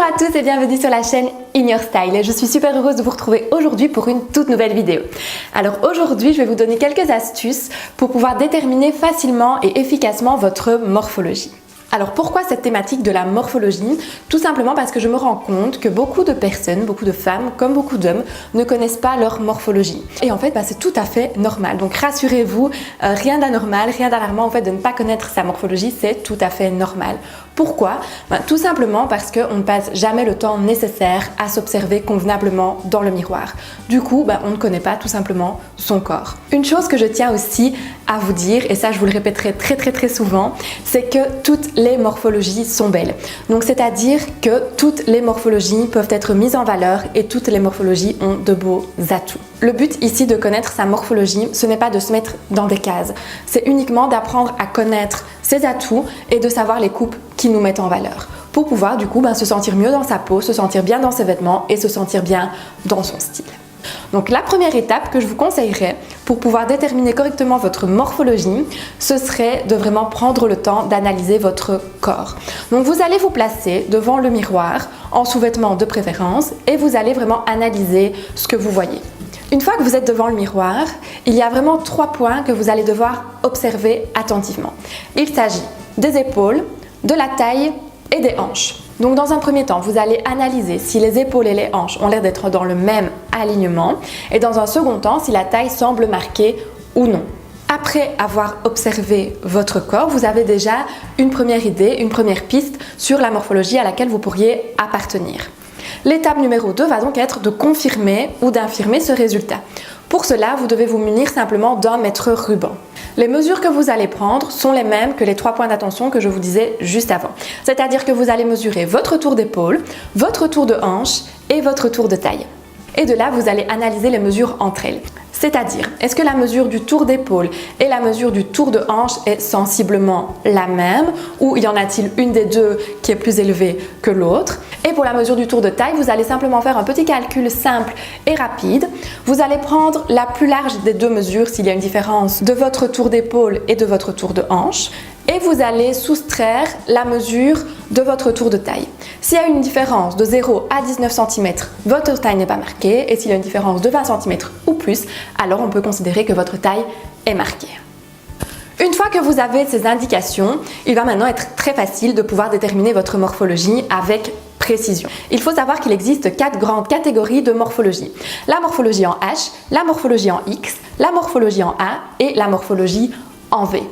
à tous et bienvenue sur la chaîne In Your Style et je suis super heureuse de vous retrouver aujourd'hui pour une toute nouvelle vidéo. Alors aujourd'hui je vais vous donner quelques astuces pour pouvoir déterminer facilement et efficacement votre morphologie. Alors pourquoi cette thématique de la morphologie? Tout simplement parce que je me rends compte que beaucoup de personnes, beaucoup de femmes comme beaucoup d'hommes ne connaissent pas leur morphologie. Et en fait c'est tout à fait normal. Donc rassurez-vous, rien d'anormal, rien d'alarmant en fait de ne pas connaître sa morphologie, c'est tout à fait normal. Pourquoi? Tout simplement parce qu'on ne passe jamais le temps nécessaire à s'observer convenablement dans le miroir. Du coup, on ne connaît pas tout simplement son corps. Une chose que je tiens aussi à vous dire, et ça je vous le répéterai très souvent, c'est que toutes les morphologies sont belles. Donc c'est-à-dire que toutes les morphologies peuvent être mises en valeur et toutes les morphologies ont de beaux atouts. Le but ici de connaître sa morphologie, ce n'est pas de se mettre dans des cases, c'est uniquement d'apprendre à connaître ses atouts et de savoir les coupes qui nous mettent en valeur pour pouvoir du coup se sentir mieux dans sa peau, se sentir bien dans ses vêtements et se sentir bien dans son style. Donc la première étape que je vous conseillerais pour pouvoir déterminer correctement votre morphologie, ce serait de vraiment prendre le temps d'analyser votre corps. Donc vous allez vous placer devant le miroir en sous-vêtements de préférence et vous allez vraiment analyser ce que vous voyez. Une fois que vous êtes devant le miroir, il y a vraiment 3 points que vous allez devoir observer attentivement. Il s'agit des épaules, de la taille et des hanches. Donc dans un premier temps, vous allez analyser si les épaules et les hanches ont l'air d'être dans le même alignement et dans un second temps, si la taille semble marquée ou non. Après avoir observé votre corps, vous avez déjà une première idée, une première piste sur la morphologie à laquelle vous pourriez appartenir. L'étape numéro 2 va donc être de confirmer ou d'infirmer ce résultat. Pour cela, vous devez vous munir simplement d'un mètre ruban. Les mesures que vous allez prendre sont les mêmes que les 3 points d'attention que je vous disais juste avant. C'est-à-dire que vous allez mesurer votre tour d'épaule, votre tour de hanche et votre tour de taille. Et de là, vous allez analyser les mesures entre elles. C'est-à-dire, est-ce que la mesure du tour d'épaule et la mesure du tour de hanche est sensiblement la même ou y en a-t-il une des deux qui est plus élevée que l'autre? Et pour la mesure du tour de taille, vous allez simplement faire un petit calcul simple et rapide. Vous allez prendre la plus large des deux mesures s'il y a une différence de votre tour d'épaule et de votre tour de hanche. Et vous allez soustraire la mesure de votre tour de taille. S'il y a une différence de 0 à 19 cm, votre taille n'est pas marquée. Et s'il y a une différence de 20 cm ou plus, alors on peut considérer que votre taille est marquée. Une fois que vous avez ces indications, il va maintenant être très facile de pouvoir déterminer votre morphologie avec précision. Il faut savoir qu'il existe 4 grandes catégories de morphologie. La morphologie en H, la morphologie en X, la morphologie en A et la morphologie en V.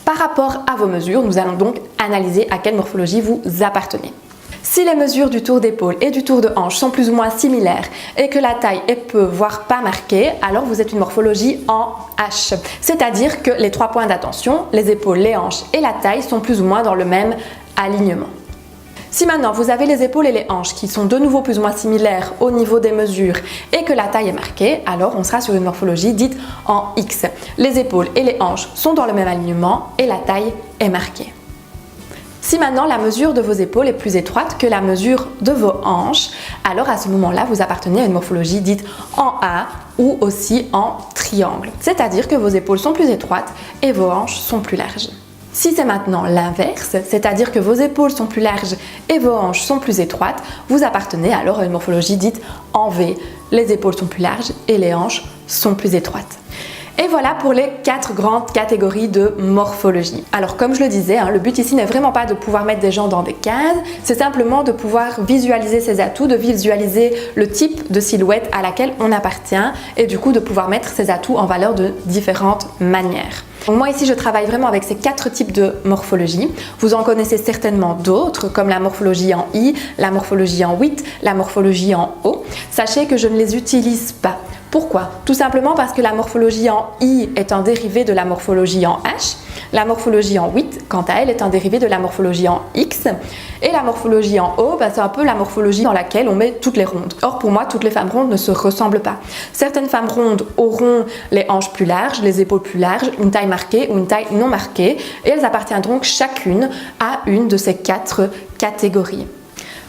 Par rapport à vos mesures, nous allons donc analyser à quelle morphologie vous appartenez. Si les mesures du tour d'épaule et du tour de hanche sont plus ou moins similaires et que la taille est peu, voire pas marquée, alors vous êtes une morphologie en H. C'est-à-dire que les 3 points d'attention, les épaules, les hanches et la taille sont plus ou moins dans le même alignement. Si maintenant vous avez les épaules et les hanches qui sont de nouveau plus ou moins similaires au niveau des mesures et que la taille est marquée, alors on sera sur une morphologie dite en X. Les épaules et les hanches sont dans le même alignement et la taille est marquée. Si maintenant la mesure de vos épaules est plus étroite que la mesure de vos hanches, alors à ce moment-là, vous appartenez à une morphologie dite en A ou aussi en triangle. C'est-à-dire que vos épaules sont plus étroites et vos hanches sont plus larges. Si c'est maintenant l'inverse, c'est-à-dire que vos épaules sont plus larges et vos hanches sont plus étroites, vous appartenez alors à une morphologie dite en V. Les épaules sont plus larges et les hanches sont plus étroites. Et voilà pour les 4 grandes catégories de morphologie. Alors comme je le disais, le but ici n'est vraiment pas de pouvoir mettre des gens dans des cases, c'est simplement de pouvoir visualiser ses atouts, de visualiser le type de silhouette à laquelle on appartient et du coup de pouvoir mettre ses atouts en valeur de différentes manières. Donc moi ici je travaille vraiment avec ces 4 types de morphologie. Vous en connaissez certainement d'autres comme la morphologie en I, la morphologie en 8, la morphologie en O. Sachez que je ne les utilise pas. Pourquoi? Tout simplement parce que la morphologie en I est un dérivé de la morphologie en H, la morphologie en 8, quant à elle, est un dérivé de la morphologie en X, et la morphologie en O, c'est un peu la morphologie dans laquelle on met toutes les rondes. Or pour moi, toutes les femmes rondes ne se ressemblent pas. Certaines femmes rondes auront les hanches plus larges, les épaules plus larges, une taille marquée ou une taille non marquée, et elles appartiennent donc chacune à une de ces 4 catégories.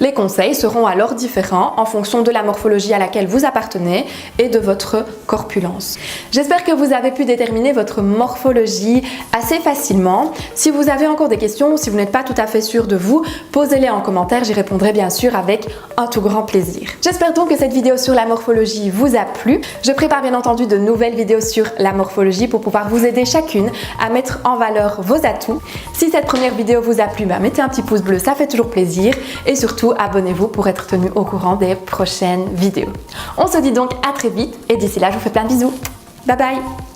Les conseils seront alors différents en fonction de la morphologie à laquelle vous appartenez et de votre corpulence. J'espère que vous avez pu déterminer votre morphologie assez facilement. Si vous avez encore des questions ou si vous n'êtes pas tout à fait sûr de vous, posez-les en commentaire, j'y répondrai bien sûr avec un tout grand plaisir. J'espère donc que cette vidéo sur la morphologie vous a plu. Je prépare bien entendu de nouvelles vidéos sur la morphologie pour pouvoir vous aider chacune à mettre en valeur vos atouts. Si cette première vidéo vous a plu, mettez un petit pouce bleu, ça fait toujours plaisir. Et surtout, abonnez-vous pour être tenu au courant des prochaines vidéos. On se dit donc à très vite et d'ici là, je vous fais plein de bisous. Bye bye!